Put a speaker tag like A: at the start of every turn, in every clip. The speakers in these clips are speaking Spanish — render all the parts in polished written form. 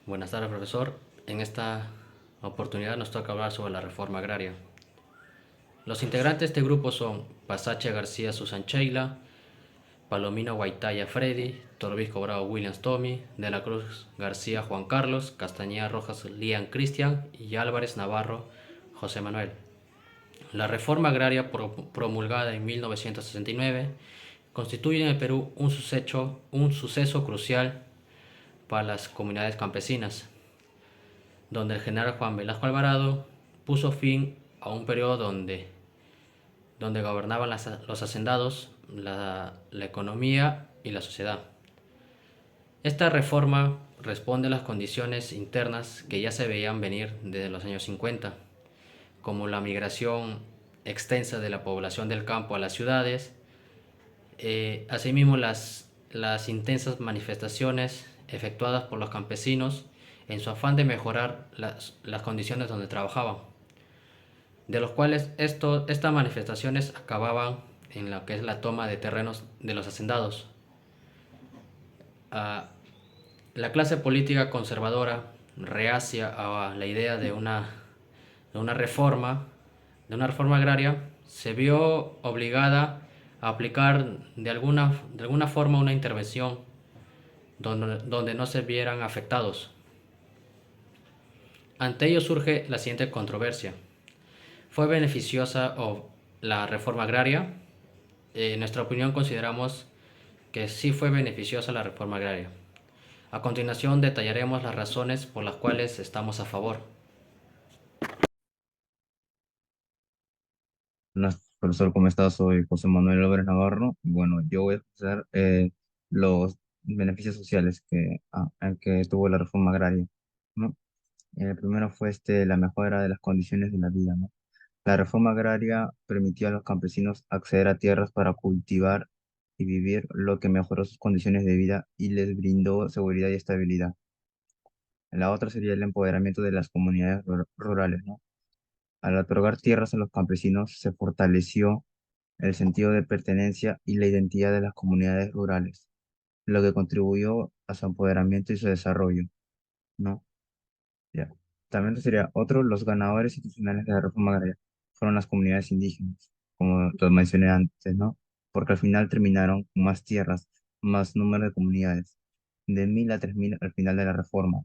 A: Buenas tardes, profesor. En esta oportunidad nos toca hablar sobre la reforma agraria. Los integrantes de este grupo son Pasache García Susan Sheila, Palomino Guaitaya Freddy, Torbisco Bravo Williams Tommy, De la Cruz García Juan Carlos, Castañeda Rojas Lian Cristian y Álvarez Navarro José Manuel. La reforma agraria promulgada en 1969 constituye en el Perú un suceso crucial para las comunidades campesinas, donde el general Juan Velasco Alvarado puso fin a un periodo donde gobernaban los hacendados, la economía y la sociedad. Esta reforma responde a las condiciones internas que ya se veían venir desde los años 50, como la migración extensa de la población del campo a las ciudades, asimismo las intensas manifestaciones efectuadas por los campesinos en su afán de mejorar las condiciones donde trabajaban, de los cuales estas manifestaciones acababan en lo que es la toma de terrenos de los hacendados. Ah, la clase política conservadora, reacia a la idea de una reforma, de una reforma agraria, se vio obligada a aplicar de alguna forma una intervención donde no se vieran afectados. Ante ello surge la siguiente controversia. ¿Fue beneficiosa la reforma agraria? En nuestra opinión consideramos que sí fue beneficiosa la reforma agraria. A continuación detallaremos las razones por las cuales estamos a favor.
B: Hola, profesor, ¿cómo estás? Soy José Manuel Álvarez Navarro. Y bueno, yo voy a expresar los beneficios sociales que tuvo la reforma agraria, ¿no? El primero fue la mejora de las condiciones de la vida, ¿no? La reforma agraria permitió a los campesinos acceder a tierras para cultivar y vivir, lo que mejoró sus condiciones de vida y les brindó seguridad y estabilidad. La otra sería el empoderamiento de las comunidades rurales, ¿no? Al otorgar tierras a los campesinos, se fortaleció el sentido de pertenencia y la identidad de las comunidades rurales, lo que contribuyó a su empoderamiento y su desarrollo, ¿no? Ya. También sería otro, los ganadores institucionales de la reforma agraria fueron las comunidades indígenas, como lo mencioné antes, ¿no? Porque al final terminaron con más tierras, más número de comunidades, de 1000 a 3000 al final de la reforma.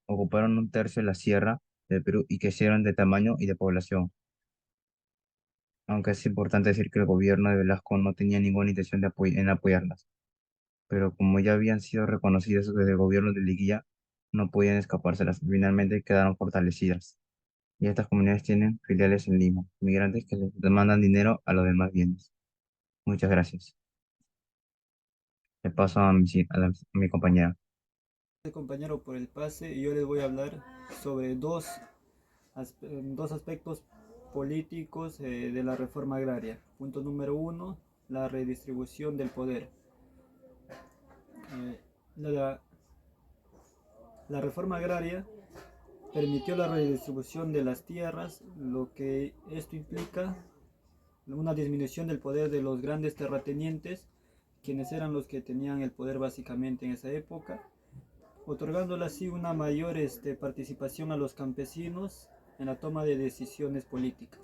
B: Ocuparon un tercio de la sierra del Perú y crecieron de tamaño y de población. Aunque es importante decir que el gobierno de Velasco no tenía ninguna intención en apoyarlas, pero como ya habían sido reconocidas desde el gobierno de Leguía, no podían escapárselas. Finalmente quedaron fortalecidas. Y estas comunidades tienen filiales en Lima, migrantes que les demandan dinero a los demás bienes. Muchas gracias. Le paso a mi compañera.
C: Gracias, compañero, por el pase, y yo les voy a hablar sobre dos aspectos políticos de la reforma agraria. Punto número uno, la redistribución del poder. Eh, la, la reforma agraria permitió la redistribución de las tierras, lo que esto implica una disminución del poder de los grandes terratenientes, quienes eran los que tenían el poder básicamente en esa época, otorgándole así una mayor participación a los campesinos en la toma de decisiones políticas.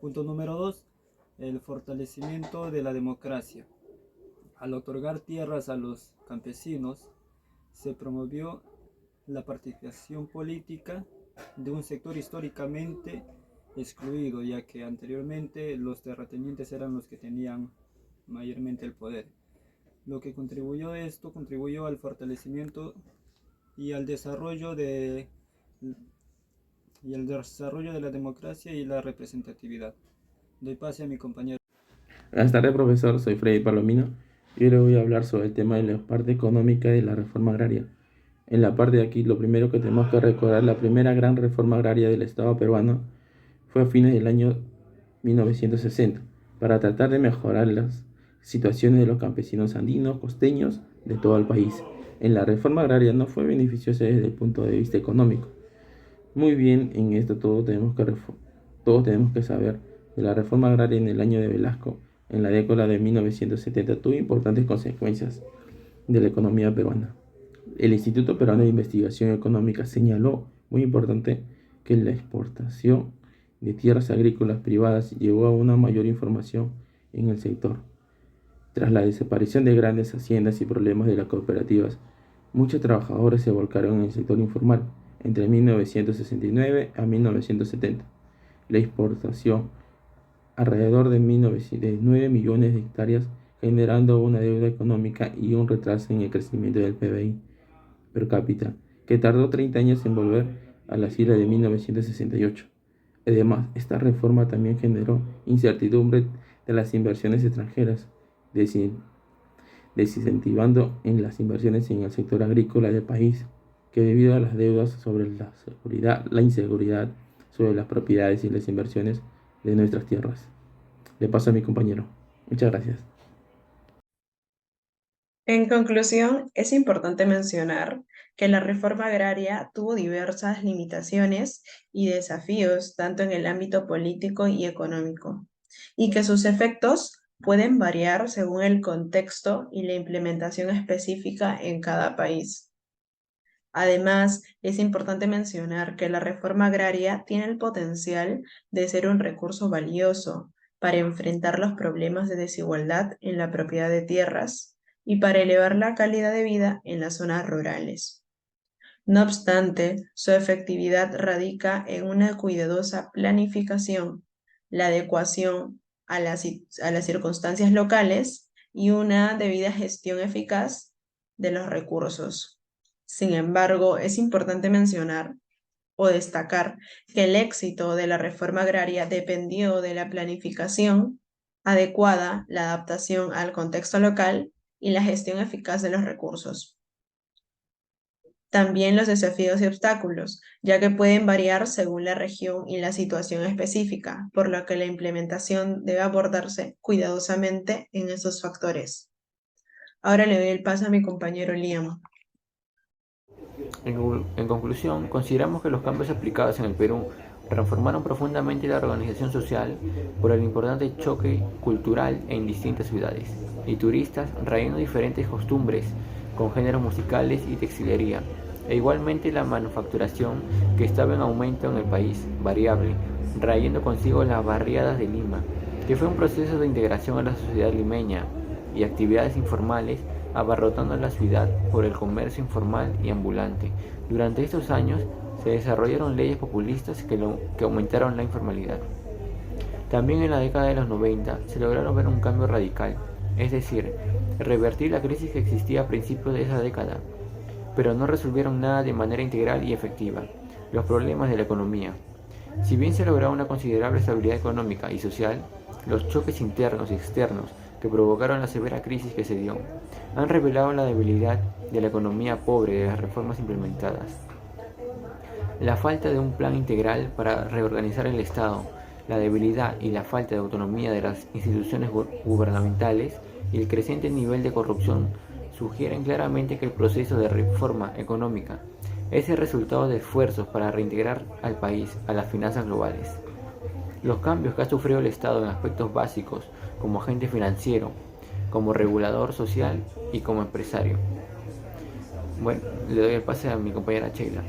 C: Punto número 2, el fortalecimiento de la democracia. Al otorgar tierras a los campesinos, se promovió la participación política de un sector históricamente excluido, ya que anteriormente los terratenientes eran los que tenían mayormente el poder. Lo que contribuyó al fortalecimiento y al desarrollo de la democracia y la representatividad. Doy pase a mi compañero.
D: Buenas tardes, profesor. Soy Freddy Palomino y hoy le voy a hablar sobre el tema de la parte económica de la reforma agraria. En la parte de aquí, lo primero que tenemos que recordar, la primera gran reforma agraria del Estado peruano fue a fines del año 1960, para tratar de mejorar las situaciones de los campesinos andinos, costeños, de todo el país. En la reforma agraria no fue beneficiosa desde el punto de vista económico. Muy bien, en esto todos tenemos que saber de la reforma agraria en el año de Velasco, en la década de 1970, tuvo importantes consecuencias de la economía peruana. El Instituto Peruano de Investigación Económica señaló, muy importante, que la exportación de tierras agrícolas privadas llevó a una mayor información en el sector. Tras la desaparición de grandes haciendas y problemas de las cooperativas, muchos trabajadores se volcaron en el sector informal entre 1969 a 1970. La exportación alrededor de 9 millones de hectáreas, generando una deuda económica y un retraso en el crecimiento del PBI per cápita, que tardó 30 años en volver a la cifra de 1968. Además, esta reforma también generó incertidumbre de las inversiones extranjeras, desincentivando en las inversiones en el sector agrícola del país, que debido a las deudas sobre la inseguridad sobre las propiedades y las inversiones de nuestras tierras. Le paso a mi compañero. Muchas gracias.
E: En conclusión, es importante mencionar que la reforma agraria tuvo diversas limitaciones y desafíos tanto en el ámbito político y económico, y que sus efectos pueden variar según el contexto y la implementación específica en cada país. Además, es importante mencionar que la reforma agraria tiene el potencial de ser un recurso valioso para enfrentar los problemas de desigualdad en la propiedad de tierras y para elevar la calidad de vida en las zonas rurales. No obstante, su efectividad radica en una cuidadosa planificación, la adecuación a las circunstancias locales y una debida gestión eficaz de los recursos. Sin embargo, es importante mencionar o destacar que el éxito de la reforma agraria dependió de la planificación adecuada, la adaptación al contexto local y la gestión eficaz de los recursos. También los desafíos y obstáculos, ya que pueden variar según la región y la situación específica, por lo que la implementación debe abordarse cuidadosamente en esos factores. Ahora le doy el paso a mi compañero Liam.
A: En conclusión, consideramos que los cambios aplicados en el Perú transformaron profundamente la organización social por el importante choque cultural en distintas ciudades y turistas trayendo diferentes costumbres con géneros musicales y textilería, e igualmente la manufacturación que estaba en aumento en el país, variable, trayendo consigo las barriadas de Lima, que fue un proceso de integración a la sociedad limeña, y actividades informales abarrotando la ciudad por el comercio informal y ambulante. Durante estos años se desarrollaron leyes populistas que aumentaron la informalidad. También en la década de los 90 se lograron ver un cambio radical, es decir, revertir la crisis que existía a principios de esa década, pero no resolvieron nada de manera integral y efectiva, los problemas de la economía. Si bien se logró una considerable estabilidad económica y social, los choques internos y externos que provocaron la severa crisis que se dio, han revelado la debilidad de la economía pobre de las reformas implementadas. La falta de un plan integral para reorganizar el Estado, la debilidad y la falta de autonomía de las instituciones gubernamentales y el creciente nivel de corrupción sugieren claramente que el proceso de reforma económica es el resultado de esfuerzos para reintegrar al país a las finanzas globales. Los cambios que ha sufrido el Estado en aspectos básicos como agente financiero, como regulador social y como empresario. Bueno, le doy el pase a mi compañera Sheila.